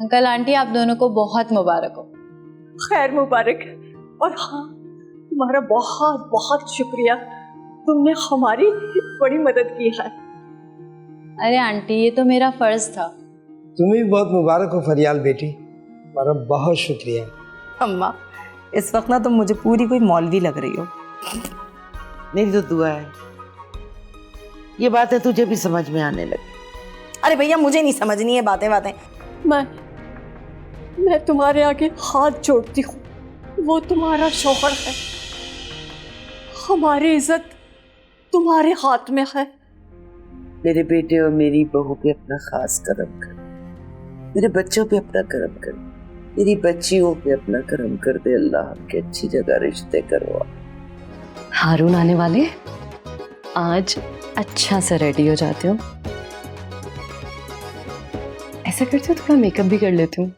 Uncle aunty आप दोनों को बहुत मुबारक हो। खैर मुबारक। और हाँ, तुम्हारा बहुत बहुत शुक्रिया, तुमने हमारी बड़ी मदद की है। अरे आंटी ये तो मेरा फर्ज था। तुम्हें भी बहुत मुबारक हो फरियाल बेटी, तुम्हारा बहुत शुक्रिया। अम्मा इस वक्त ना तुम मुझे पूरी कोई मौलवी लग रही हो। मेरी तो दुआ है ये बातें तुझे भी समझ में आने लगी। अरे भैया मुझे नहीं समझनी है बातें बातें। मैं तुम्हारे आगे हाथ जोड़ती हूँ, वो तुम्हारा शौहर है, हमारी इज्जत तुम्हारे हाथ में है। मेरे बेटे और मेरी बहू पे अपना खास करम कर, मेरे बच्चों पे अपना करम कर, मेरी बच्चियों पे अपना करम कर दे अल्लाह, के अच्छी जगह रिश्ते करवा। हारून आने वाले, आज अच्छा सा रेडी हो जाते हो। ऐसा करती हूँ, थोड़ा मेकअप भी कर लेती हूँ।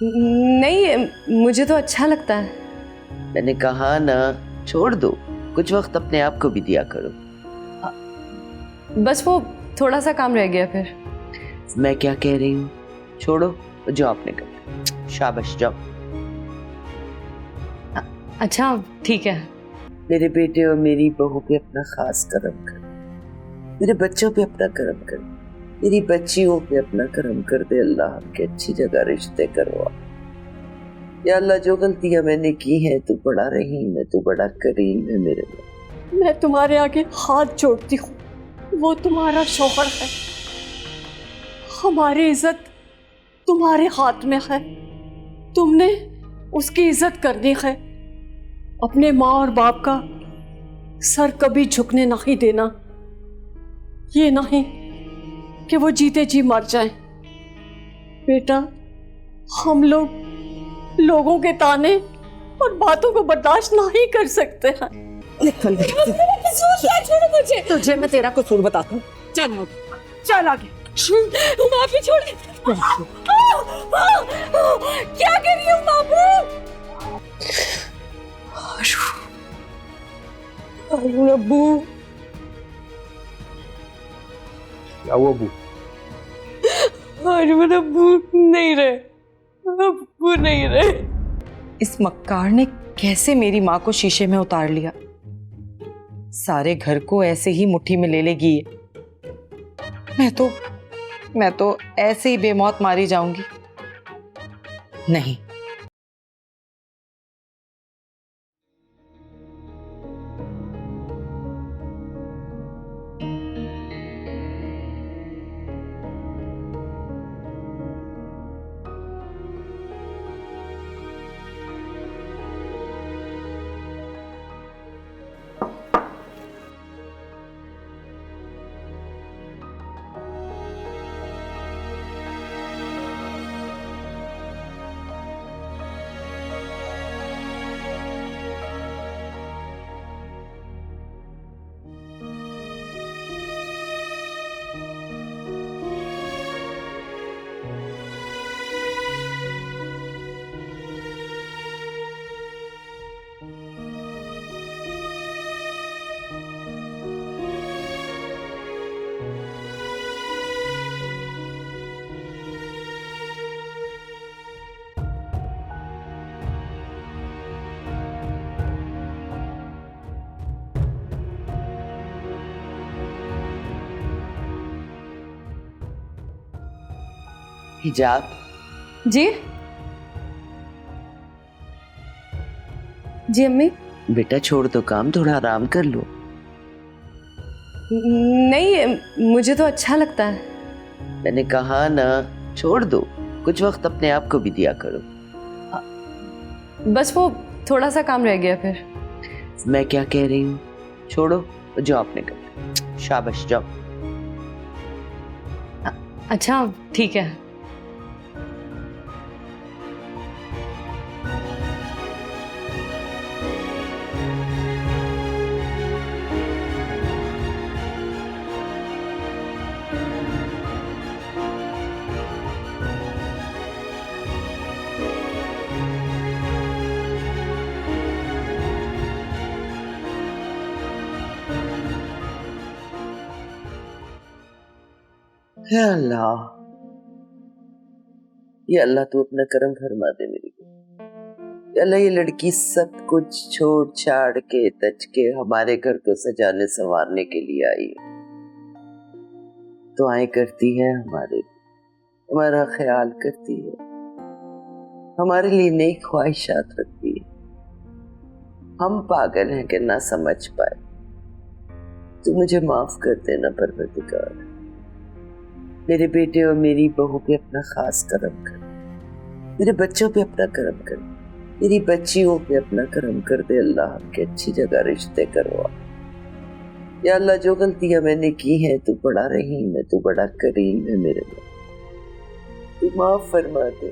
नहीं मुझे तो अच्छा लगता है। मैंने कहा ना, छोड़ दो, कुछ वक्त अपने आप को भी दिया करो। बस वो थोड़ा सा काम रह गया फिर। मैं क्या कह रही हूँ, छोड़ो जो आपने कहा, शाबाश जाओ। अच्छा ठीक है। मेरे बेटे और मेरी बहू पे अपना खास करम कर, मेरे बच्चों पे अपना करम कर, मेरी बच्चियों पे अपना करम कर दे अल्लाह, के अच्छी जगह रिश्ते करवा। या अल्लाह जो गलतियां मैंने की हैं तू बड़ा रहीम है, तू बड़ा करीम है मेरे में। मैं तुम्हारे आगे हाथ जोड़ती हूँ, वो तुम्हारा शौहर है, हमारी इज्जत तुम्हारे हाथ में है, तुमने उसकी इज्जत करनी है। अपने माँ और बाप का सर कभी झुकने नहीं देना, ये नहीं कि वो जीते जी मर जाएं। बेटा हम लोगों के ताने और बातों को बर्दाश्त नहीं कर सकते हैं। निकल छोड़ो मुझे, तुझे मैं तेरा कसूर बताता हूँ। चल आगे। माफी छोड़। क्या कर रही हूँ बाबू? अब्बू क्या हुआ अबू? अरे अब्बू नहीं रहे, अब्बू नहीं रहे। इस मक्कार ने कैसे मेरी माँ को शीशे में उतार लिया, सारे घर को ऐसे ही मुट्ठी में ले लेगी। मैं तो ऐसे ही बेमौत मारी जाऊंगी। नहीं, हिजाब जी जी अम्मी। बेटा छोड़ दो काम, थोड़ा आराम कर लो। नहीं मुझे तो अच्छा लगता है। मैंने कहा ना, छोड़ दो, कुछ वक्त अपने आप को भी दिया करो। बस वो थोड़ा सा काम रह गया फिर। मैं क्या कह रही हूँ, छोड़ो जो आपने कहा, शाबाश जाओ। अच्छा ठीक है। हे अल्लाह, या अल्लाह तू अपना करम फरमा दे मेरी को। या अल्लाह ये लड़की सब कुछ छोड़ छाड़ के तज के हमारे घर को सजाने संवारने के लिए आई है। दुआएं करती है हमारे लिए, हमारा ख्याल करती है, हमारे लिए नई ख्वाहिशात रखती है। हम पागल हैं कि ना समझ पाए। तू मुझे माफ कर देना परवरदिगार। मेरे बेटे और मेरी बहू पे अपना खास करम कर, मेरे बच्चों पे अपना करम कर, मेरी बच्चियों पे अपना करम कर दे अल्लाह। के अच्छी जगह रिश्ते करवा। या अल्लाह जो गलतियां मैंने की हैं तू बड़ा रहीम है, तू बड़ा करीम है मेरे में, तू माफ फरमा दे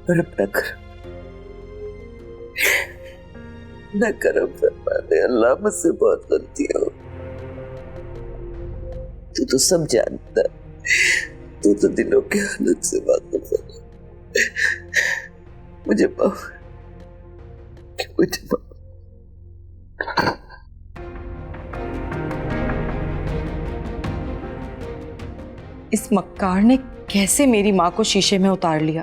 और अपना करम न करम फरमा दे अल्लाह। मुझसे बहुत गलतियां हो, तू तो सब जानता है, तू तो दिलों के हालत से वाकिफ है। मुझे माफ, मुझे माफ। इस मक्कार ने कैसे मेरी माँ को शीशे में उतार लिया।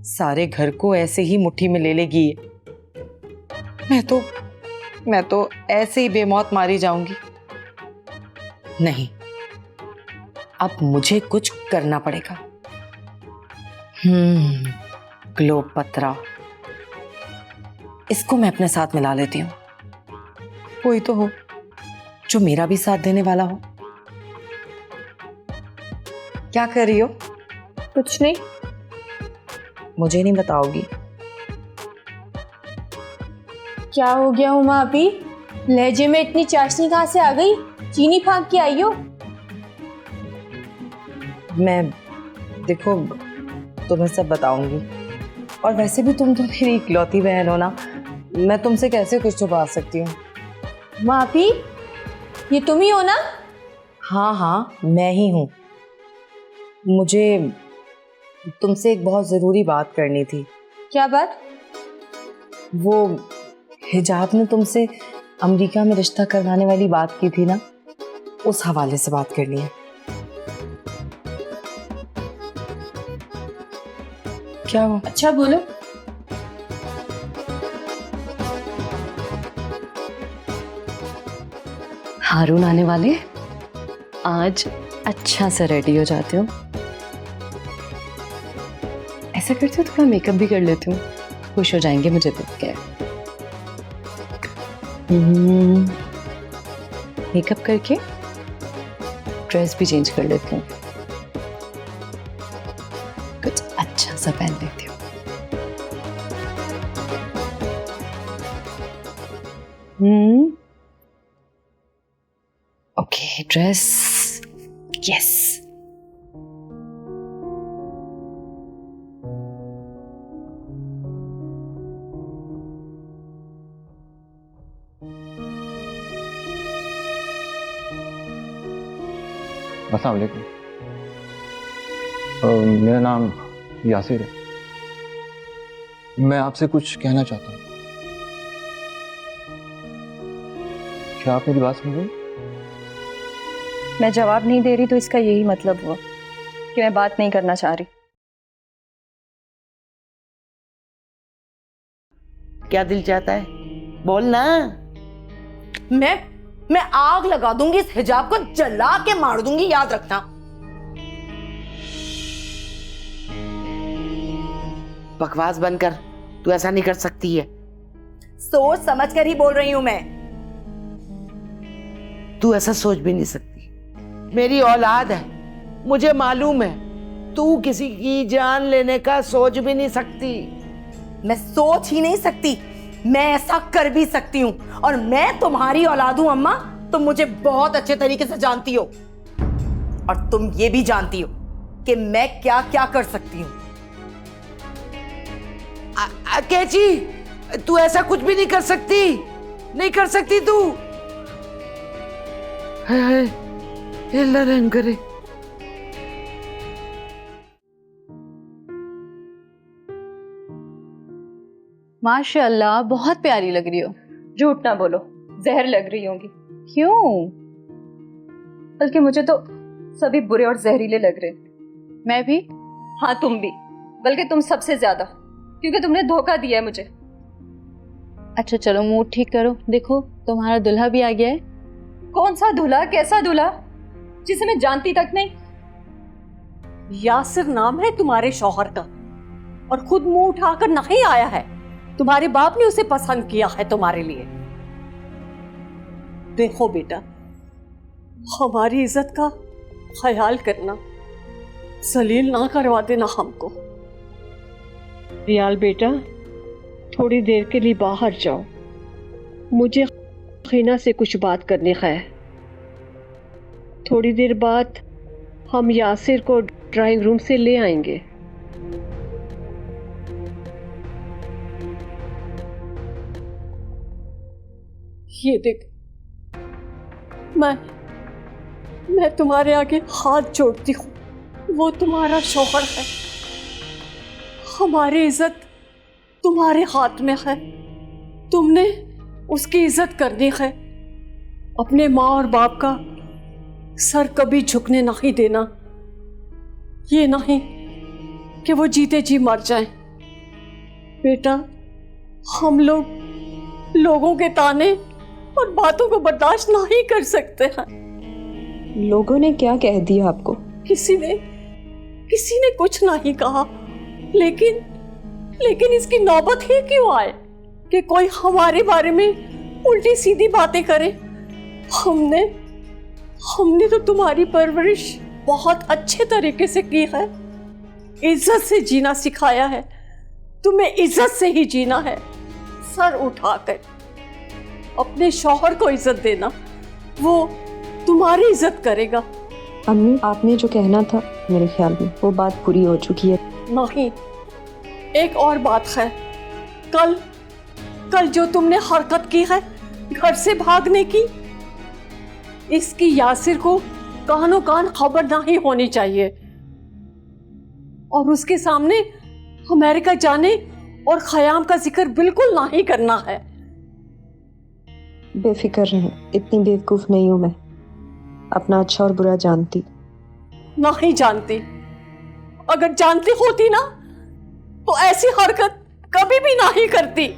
सारे घर को ऐसे ही मुट्ठी में ले लेगी ये। मैं तो ऐसे ही बेमौत मारी जाऊंगी। नहीं, अब मुझे कुछ करना पड़ेगा। क्लोपत्रा, इसको मैं अपने साथ मिला लेती हूँ। कोई तो हो जो मेरा भी साथ देने वाला हो। क्या कर रही हो? कुछ नहीं। मुझे नहीं बताओगी? क्या हो गया उमा अभी? लहजे में इतनी चाशनी कहाँ से आ गई? चीनी फाँक के आई हो? मैं देखो तुम्हें सब बताऊंगी, और वैसे भी तुम तो मेरी इकलौती बहन हो ना, मैं तुमसे कैसे कुछ छुपा सकती हूँ। उमा अभी, ये तुम ही हो ना? हाँ, मैं ही हूँ। मुझे तुमसे एक बहुत ज़रूरी बात करनी थी। क्या बात? वो हिजाब ने तुमसे अमेरिका में रिश्ता करवाने वाली बात की थी ना, उस हवाले से बात करनी है। क्या हुआ? अच्छा बोलो। हारून आने वाले, आज अच्छा से रेडी हो जाते हो। ऐसा करती हूँ, थोड़ा मेकअप भी कर लेती हूँ, खुश हो जाएंगे मुझे देख के। मेकअप करके ड्रेस भी चेंज कर लेती हूँ, कुछ अच्छा सा पहन लेती हूँ। Okay, dress, yes. अस्सलाम वालेकुम। मेरा नाम यासिर है। मैं आपसे कुछ कहना चाहता हूँ। क्या आप मेरी बात सुन रही हैं? मैं जवाब नहीं दे रही तो इसका यही मतलब हुआ कि मैं बात नहीं करना चाह रही। क्या दिल चाहता है? बोल ना। मैं आग लगा दूंगी, इस हिजाब को जला के मार दूंगी, याद रखना। बकवास बंद कर, तू ऐसा नहीं कर सकती है। सोच समझ कर ही बोल रही हूं मैं। तू ऐसा सोच भी नहीं सकती। मेरी औलाद है, मुझे मालूम है। तू किसी की जान लेने का सोच भी नहीं सकती। मैं सोच ही नहीं सकती, मैं ऐसा कर भी सकती हूँ। और मैं तुम्हारी औलाद हूं अम्मा, तुम मुझे बहुत अच्छे तरीके से जानती हो, और तुम ये भी जानती हो कि मैं क्या क्या कर सकती हूँ। कैची, तू ऐसा कुछ भी नहीं कर सकती, नहीं कर सकती तू। हाय अल्लाह रहम करे। माशाल्लाह, बहुत प्यारी लग रही हो। झूठ ना बोलो, जहर लग रही होंगी। क्यों? बल्कि मुझे तो सभी बुरे और जहरीले लग रहे। मैं भी। हाँ तुम भी, बल्कि तुम सबसे ज्यादा, क्योंकि तुमने धोखा दिया है मुझे। अच्छा चलो मूड ठीक करो, देखो तुम्हारा दूल्हा भी आ गया है। कौन सा दूल्हा, कैसा दूल्हा जिसे मैं जानती तक नहीं? यासिर नाम है तुम्हारे शौहर का और खुद मुंह उठाकर नहीं आया है। तुम्हारे बाप ने उसे पसंद किया है तुम्हारे लिए। देखो बेटा, हमारी इज्जत का ख्याल करना, जलील ना करवा देना हमको। रियाल बेटा, थोड़ी देर के लिए बाहर जाओ, मुझे खीना से कुछ बात करनी है। थोड़ी देर बाद हम यासिर को ड्राइंग रूम से ले आएंगे। ये देख, मैं तुम्हारे आगे हाथ जोड़ती हूँ, वो तुम्हारा शौहर है। हमारी इज्जत तुम्हारे हाथ में है, तुमने उसकी इज्जत करनी है। अपने माँ और बाप का सर कभी झुकने नहीं देना, ये नहीं कि वो जीते जी मर जाएं। बेटा, हम लोगों के ताने और बातों को बर्दाश्त नहीं कर सकते हैं। लोगों ने क्या कह दिया आपको? किसी ने कुछ नहीं कहा, लेकिन इसकी नौबत ही क्यों आए कि कोई हमारे बारे में उल्टी सीधी बातें करे। हमने तो तुम्हारी परवरिश बहुत अच्छे तरीके से की है, इज्जत से जीना सिखाया है। तुम्हें इज्जत से ही जीना है, सर उठाकर। अपने शौहर को इज्जत देना, वो तुम्हारी इज्जत करेगा। अम्मी, आपने जो कहना था मेरे ख्याल में वो बात पूरी हो चुकी है। नहीं, एक और बात है। कल जो तुमने हरकत की है घर से भागने की, इसकी यासिर को कानो कान खबर नहीं होनी चाहिए और उसके सामने अमेरिका जाने और ख़याम का जिक्र बिल्कुल नहीं करना है। बेफिक्र रहें, इतनी बेवकूफ़ नहीं हूँ मैं, अपना अच्छा और बुरा जानती। नहीं जानती, अगर जानती होती ना तो ऐसी हरकत कभी भी नहीं करती।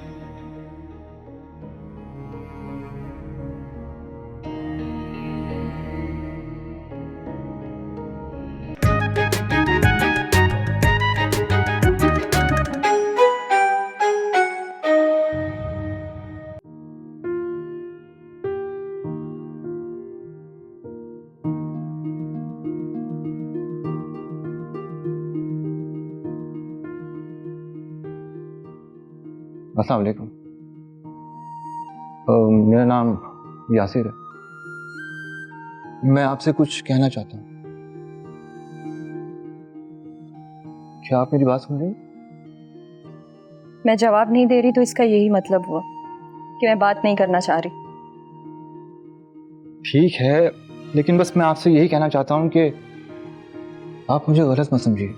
अस्सलाम वालेकुम। मेरा नाम यासिर है। मैं आपसे कुछ कहना चाहता हूँ। क्या आप मेरी बात सुन रही हैं? मैं जवाब नहीं दे रही तो इसका यही मतलब हुआ कि मैं बात नहीं करना चाह रही। ठीक है, लेकिन बस मैं आपसे यही कहना चाहता हूँ कि आप मुझे गलत मत समझिए।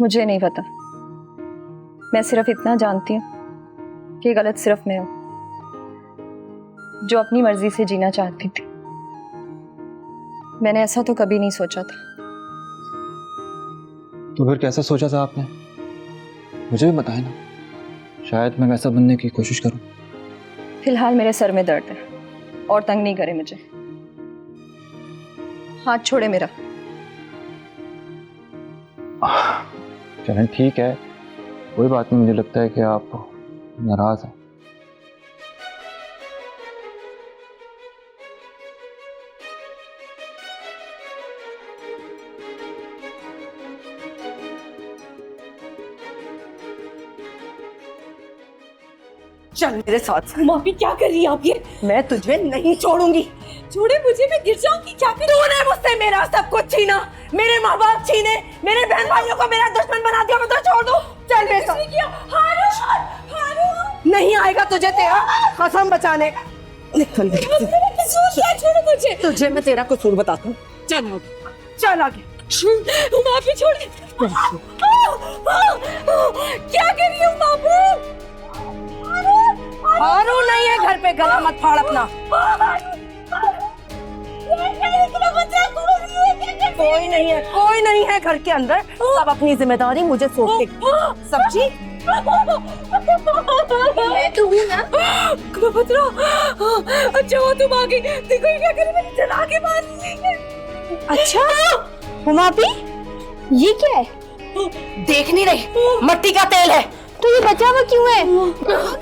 मुझे नहीं पता, मैं सिर्फ इतना जानती हूँ कि गलत सिर्फ मैं हूँ, जो अपनी मर्जी से जीना चाहती थी। मैंने ऐसा तो कभी नहीं सोचा था। तो फिर कैसा सोचा था आपने? मुझे भी बताए ना, शायद मैं वैसा बनने की कोशिश करूं। फिलहाल मेरे सर में दर्द है और तंग नहीं करे मुझे। हाथ छोड़े मेरा। चलें ठीक है, कोई बात नहीं। मुझे लगता है कि आप नाराज हैं। चल मेरे साथ। मम्मी क्या कर रही है आप ये? मैं तुझे नहीं छोड़ूंगी। छोड़े मुझे, मैं गिर जाऊंगी। क्या कर? तूने मुझसे मेरा सब कुछ छीना, मेरे माँ बाप छीने, मेरे बहन भाइयों को मेरा दुश्मन बना दिया। मैं तो छोड़ दूं? चल मेरे साथ। नहीं आएगा तुझे तेरा कसम बचाने का। निकल छोड़ो मुझे। तुझे मैं तेरा कसूर बताता हूँ। चल आगे, चल आगे, माफी छोड़। क्या कर रही हूँ बाबू? हारू नहीं है घर पे, गला मत फाड़ अपना। कोई नहीं है घर के अंदर, सब अपनी जिम्मेदारी मुझे सौंप के। सब्जी तू हूँ ना? क्लोपत्रा, अच्छा वो तुम आ गई। देखो ये क्या करे, मैंने जला के मार दी। अच्छा हुमा भी, ये क्या है? देख नहीं रही, मट्टी का तेल है। तो ये बचा हुआ क्यों है?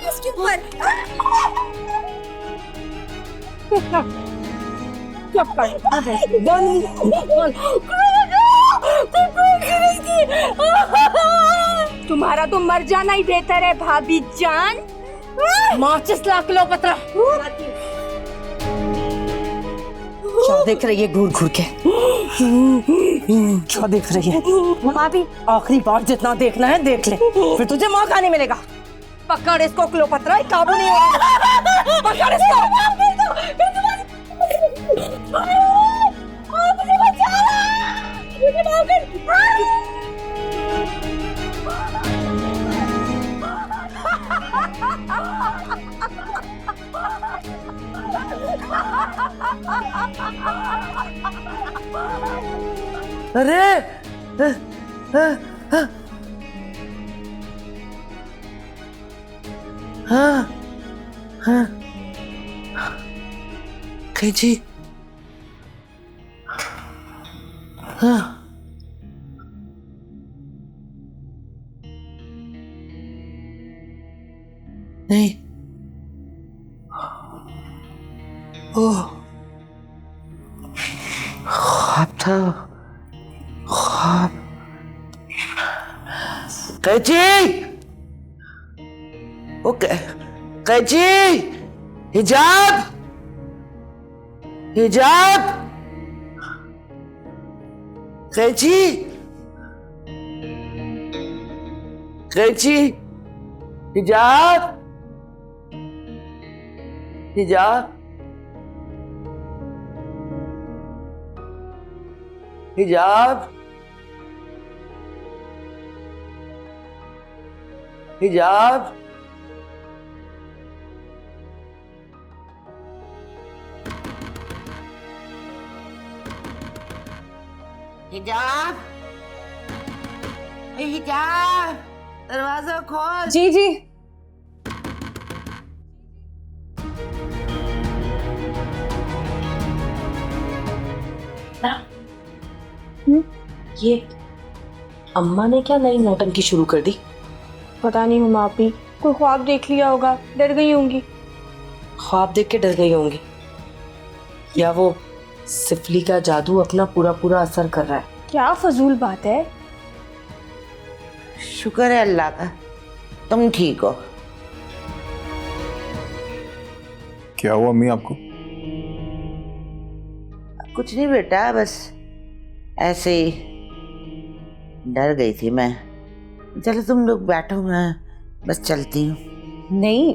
इसके ऊपर तुम्हारा तो मर जाना ही बेहतर है भाभी जान। माचिस ला क्लोपत्रा। क्या देख रही है घूर घूर के? क्या देख रही है? भाभी आखिरी बार जितना देखना है देख ले, फिर तुझे मौका नहीं मिलेगा। पकड़ इसको क्लोपत्रा, काबू नहीं होगा। पकड़ इसको। अरे कैची, नहीं, ओह ख्वाब था, ख्वाब। कैची, ओके कैची, हिजाब, हिजाब, कैची, कैची, हिजाब, हिजाब, हिजाब, हिजाब, हिजाब, हिजाब, दरवाजा खोल। जी जी। ये अम्मा ने क्या नई नौटंकी शुरू कर दी? पता नहीं हुमा भी, कोई ख्वाब देख लिया होगा, डर गई होंगी। ख्वाब देख के डर गई होंगी, या वो सिफली का जादू अपना पूरा पूरा असर कर रहा है। क्या फजूल बात है। शुक्र है अल्लाह का, तुम ठीक हो। क्या हुआ अम्मी आपको? कुछ नहीं बेटा, बस ऐसे ही डर गई थी मैं। चलो तुम लोग बैठो, मैं बस चलती हूँ। नहीं,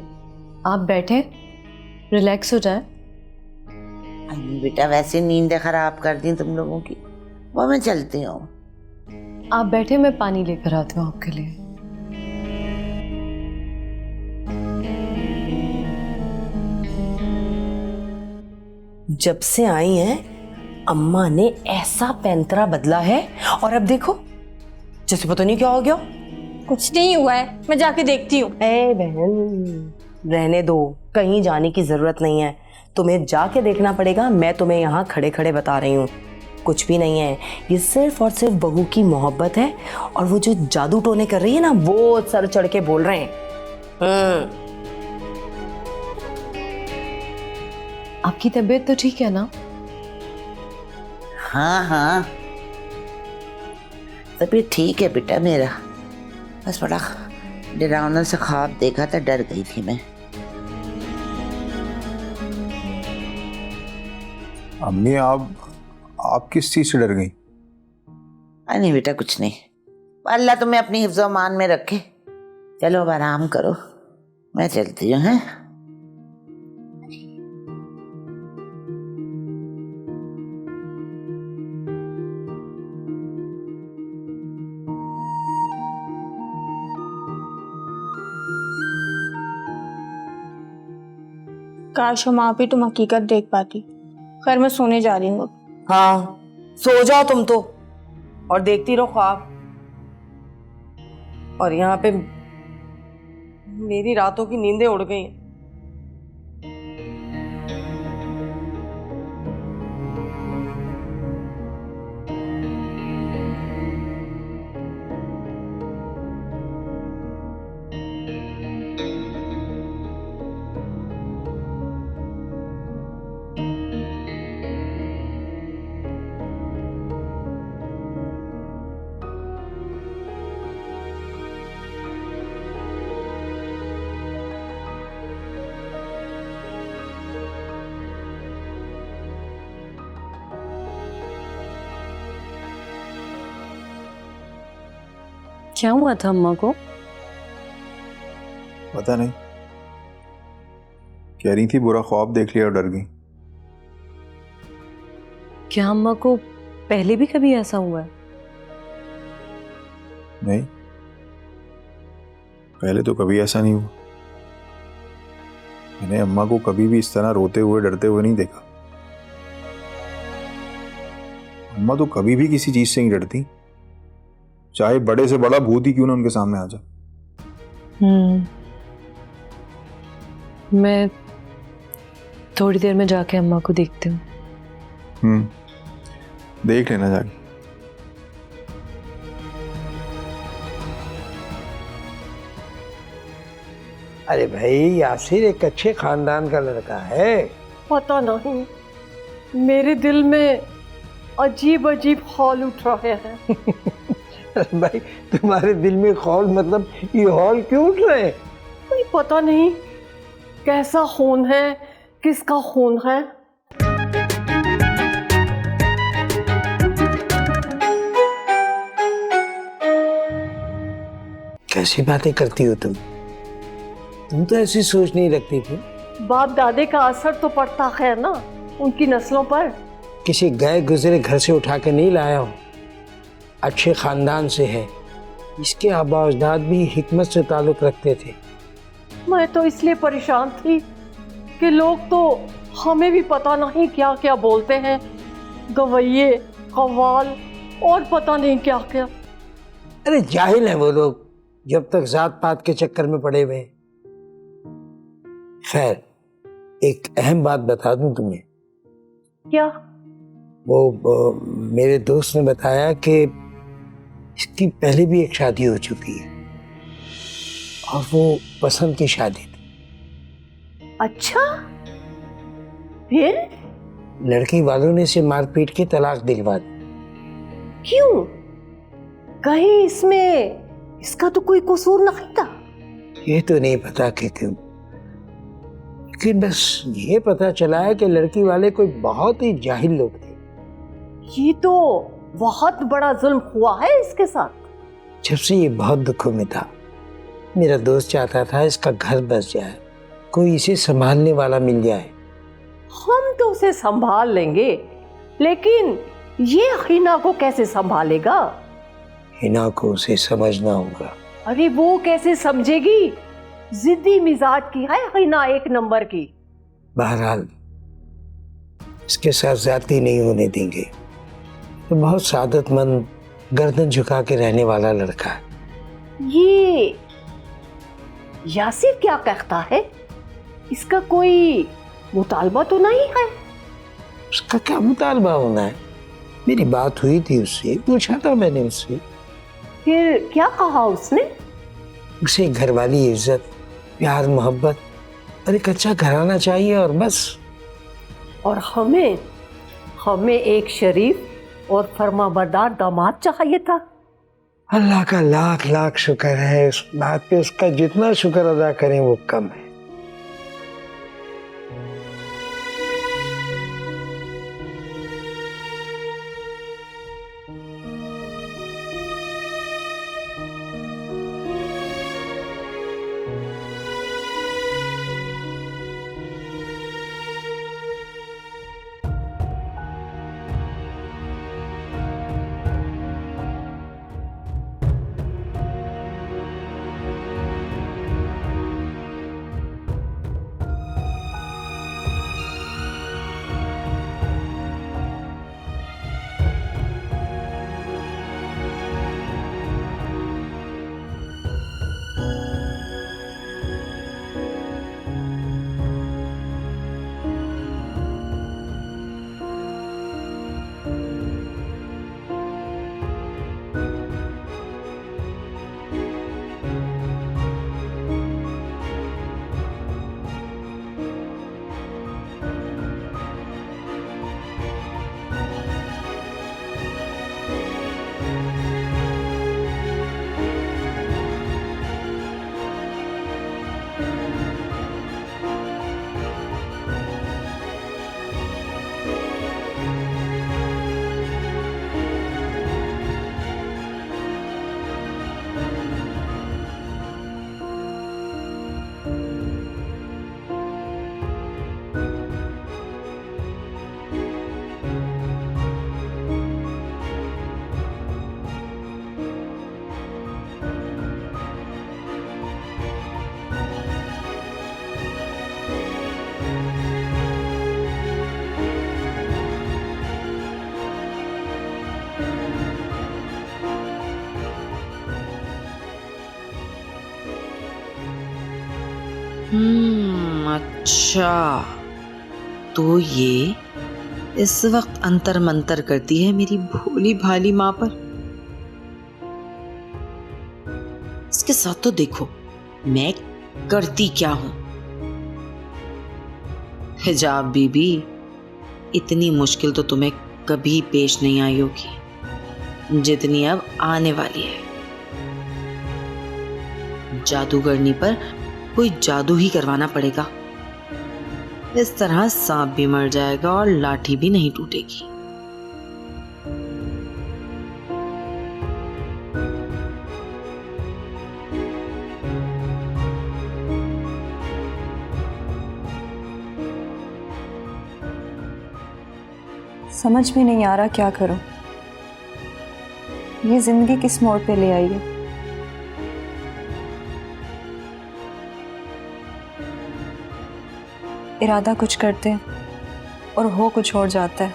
आप बैठे, रिलैक्स हो जाए। अम्मी बेटा वैसे नींदें खराब कर दी तुम लोगों की, वो मैं चलती हूँ। आप बैठे, मैं पानी लेकर आती हूँ आपके लिए। जब से आई हैं अम्मा ने ऐसा पैंतरा बदला है, और अब देखो जैसे पता नहीं क्या हो गया। कुछ नहीं हुआ है, मैं जाके देखती हूँ। ए बहन, रहने दो, कहीं जाने की जरूरत नहीं है। तुम्हें जाके देखना पड़ेगा, मैं तुम्हें यहाँ खड़े खड़े बता रही हूँ। कुछ भी नहीं है, ये सिर्फ और सिर्फ बहू की मोहब्बत है, और वो जो जादू टोने कर रही है ना, वो सर चढ़ के बोल रहे हैं। आपकी तबीयत तो ठीक है ना? हाँ हाँ, तबीयत ठीक है बेटा मेरा, बस बड़ा डरावना सा ख्वाब देखा था, डर गई थी मैं। अम्मी आप किस चीज से डर गई? नहीं बेटा कुछ नहीं, अल्लाह तुम्हें अपनी हिफ्ज़ मान में रखे। चलो अब आराम करो, मैं चलती हूँ। हैं काश माँ भी तुम हकीकत देख पाती। खैर मैं सोने जा रही हूँ अब। हाँ, सो जाओ तुम तो और देखती रहो ख्वाब। और यहाँ पे मेरी रातों की नींदें उड़ गई हैं। क्या हुआ था अम्मा को? पता नहीं, कह रही थी बुरा ख्वाब देख लिया और डर गई। क्या अम्मा को पहले भी कभी ऐसा हुआ है? नहीं, पहले तो कभी ऐसा नहीं हुआ। मैंने अम्मा को कभी भी इस तरह रोते हुए डरते हुए नहीं देखा। अम्मा तो कभी भी किसी चीज से नहीं डरती, चाहे बड़े से बड़ा भूत ही क्यों ना उनके सामने आ जाए। मैं थोड़ी देर में जाके अम्मा को देखती हूँ। देख लेना जाके। अरे भाई, यासिर एक अच्छे खानदान का लड़का है। पता नहीं, मेरे दिल में अजीब अजीब ख्याल उठ रहे हैं। भाई, तुम्हारे दिल में ख्याल मतलब ये हॉल क्यों उठ रहे हैं? कोई पता नहीं कैसा खून है, किसका खून है। कैसी बातें करती हो तुम तो ऐसी सोच नहीं रखती थी। बाप दादे का असर तो पड़ता है ना उनकी नस्लों पर। किसी गए गुजरे घर से उठा के नहीं लाया हूँ, अच्छे खानदान से है। इसके आबा अजदाद भी हिकमत से ताल्लुक रखते थे। मैं तो इसलिए परेशान थी कि लोग तो हमें भी पता नहीं क्या क्या बोलते हैं, गवैये, कव्वाल और पता नहीं क्या क्या। अरे जाहिल हैं वो लोग, जब तक जात पात के चक्कर में पड़े हुए। खैर, एक अहम बात बता दूं तुम्हें। क्या? वो मेरे दोस्त ने बताया कि इसकी पहले भी एक शादी हो चुकी है और वो पसंद की शादी थी। अच्छा, फिर? लड़की वालों ने इसे मार पीट के तलाक दिलवा दी। क्यों? कहीं इसमें इसका तो कोई कसूर नहीं था? ये तो नहीं पता कि क्यों, लेकिन बस ये पता चला है कि लड़की वाले कोई बहुत ही जाहिल लोग थे। ये तो बहुत बड़ा जुल्म हुआ है इसके साथ। जब से ये बहुत दुखों में था, मेरा दोस्त चाहता था इसका घर बस जाए, कोई इसे संभालने वाला मिल जाए। हम तो उसे संभाल लेंगे, लेकिन ये हिना को कैसे संभालेगा? हिना को उसे समझना होगा। अरे वो कैसे समझेगी? जिद्दी मिजाज की है हिना, एक नंबर की। बहरहाल इसके साथ ज्यादती नहीं होने देंगे। तो बहुत सादतमंद, गर्दन झुका के रहने वाला लड़का है। ये यासिर क्या कहता है? इसका कोई मुतालबा तो नहीं है? उसका क्या मुतालबा होना है? मेरी बात हुई थी उससे, पूछा था मैंने उससे। फिर क्या कहा उसने? उसे घरवाली इज्जत, प्यार, मोहब्बत और एक अच्छा घराना चाहिए और बस। और हमें एक शरीफ और फरमाबरदार दामाद चाहिए था। अल्लाह का लाख लाख शुक्र है, उस बात पे उसका जितना शुक्र अदा करें वो कम है। अच्छा, तो ये इस वक्त अंतर मंतर करती है मेरी भोली भाली माँ पर। इसके साथ तो देखो मैं करती क्या हूं। हिजाब बीबी, इतनी मुश्किल तो तुम्हें कभी पेश नहीं आई होगी जितनी अब आने वाली है। जादूगरनी पर कोई जादू ही करवाना पड़ेगा। इस तरह सांप भी मर जाएगा और लाठी भी नहीं टूटेगी। समझ में नहीं आ रहा क्या करूं। ये जिंदगी किस मोड़ पे ले आई है। इरादा कुछ करते हैं और हो कुछ और जाता है।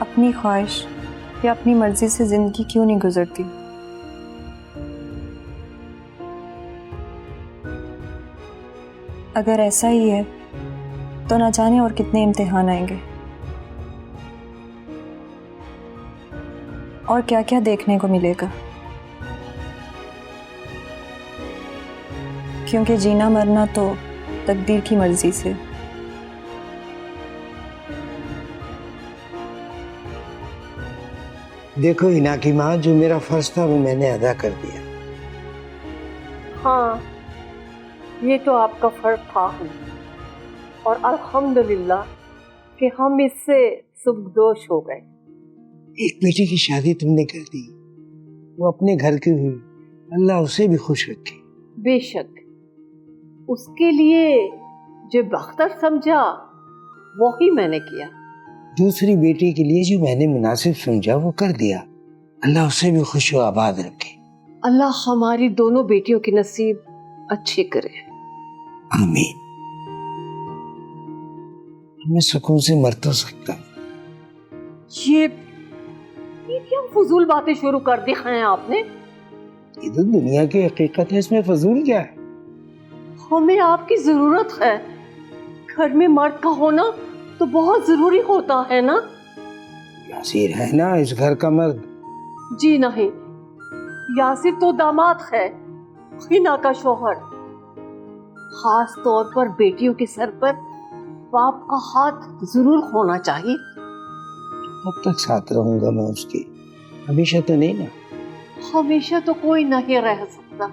अपनी ख्वाहिश या अपनी मर्जी से जिंदगी क्यों नहीं गुजरती। अगर ऐसा ही है तो ना जाने और कितने इम्तिहान आएंगे और क्या क्या देखने को मिलेगा। क्योंकि जीना मरना तो तकदीर की मर्जी से। देखो हिना की माँ, जो मेरा फर्ज था वो मैंने अदा कर दिया। हाँ, ये तो आपका फर्ज था और अल्हम्दुलिल्लाह कि हम इससे सुबहदोश हो गए। एक बेटी की शादी तुमने कर दी, वो अपने घर की हुई, अल्लाह उसे भी खुश रखे। बेशक, उसके लिए जो बख्तर समझा वही मैंने किया। दूसरी बेटी के लिए जो मैंने मुनासिब समझा वो कर दिया। अल्लाह उसे भी खुश व आबाद रखे। अल्लाह हमारी दोनों बेटियों की नसीब अच्छे करे। आमीन। मैं सुकून से मर तो सकता। ये क्या फजूल बातें शुरू कर दी हैं आपने। ये तो दुनिया की हकीकत है, इसमें फजूल क्या है। हमें आपकी जरूरत है। घर में मर्द का होना तो बहुत जरूरी होता है ना। यासिर है ना इस घर का मर्द। जी नहीं, यासिर तो दामाद है, हिना का शौहर। खास तौर पर बेटियों के सर पर बाप का हाथ जरूर होना चाहिए। अब तक साथ रहूंगा मैं उसके, हमेशा तो नहीं ना। हमेशा तो कोई नहीं रह सकता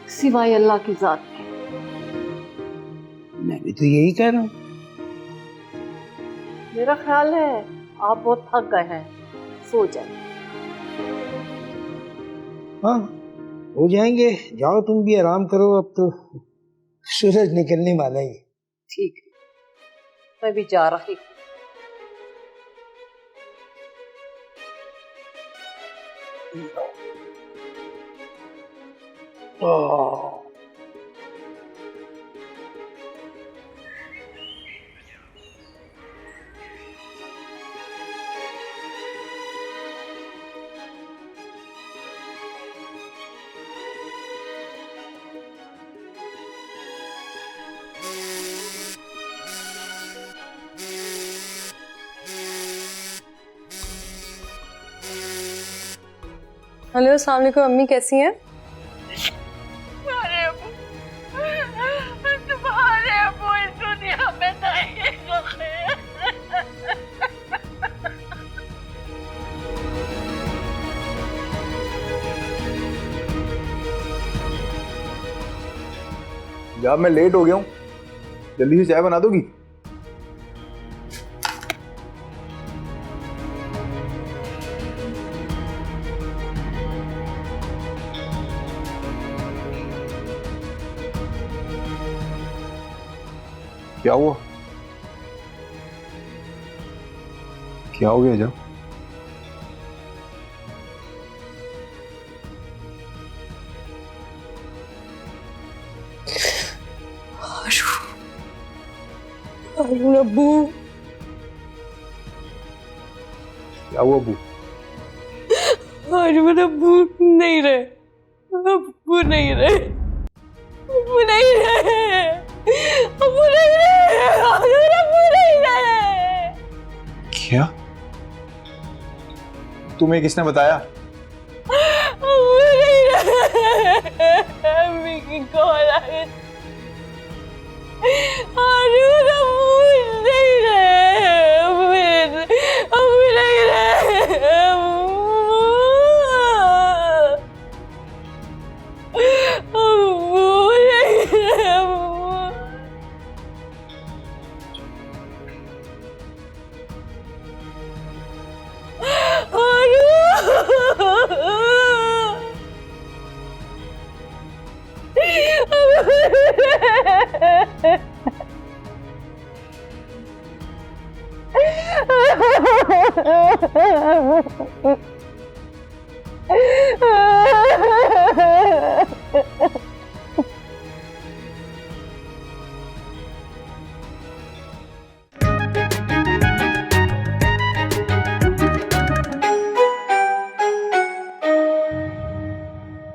सिवाय अल्लाह की जात के। मैं भी तो यही कह रहा हूँ। मेरा ख्याल है आप बहुत थक गए हैं, सो जाए। हाँ, हो जाएंगे। जाओ तुम भी आराम करो, अब तो सूरज निकलने वाला ही। ठीक है, मैं भी जा रही हूँ। हेलो, अस्सलाम वालेकुम। अम्मी कैसी हैं? तुम्हारे अबू इस दुनिया में नहीं रखे। यार मैं लेट हो गया हूँ, जल्दी से चाय बना दोगी? क्या हुआ? क्या हो गया? जा अबू, क्या हुआ अबू? आज मतलब भूल नहीं रहे, भूल नहीं रहे, भूल नहीं रहे, भूल नहीं रहे, भूल नहीं रहे। क्या? तुम्हें किसने बताया? भूल नहीं रहे, अम्मी की कॉल आई। भूल नहीं रहे, भूल नहीं रहे। Ha ha ha ha ha!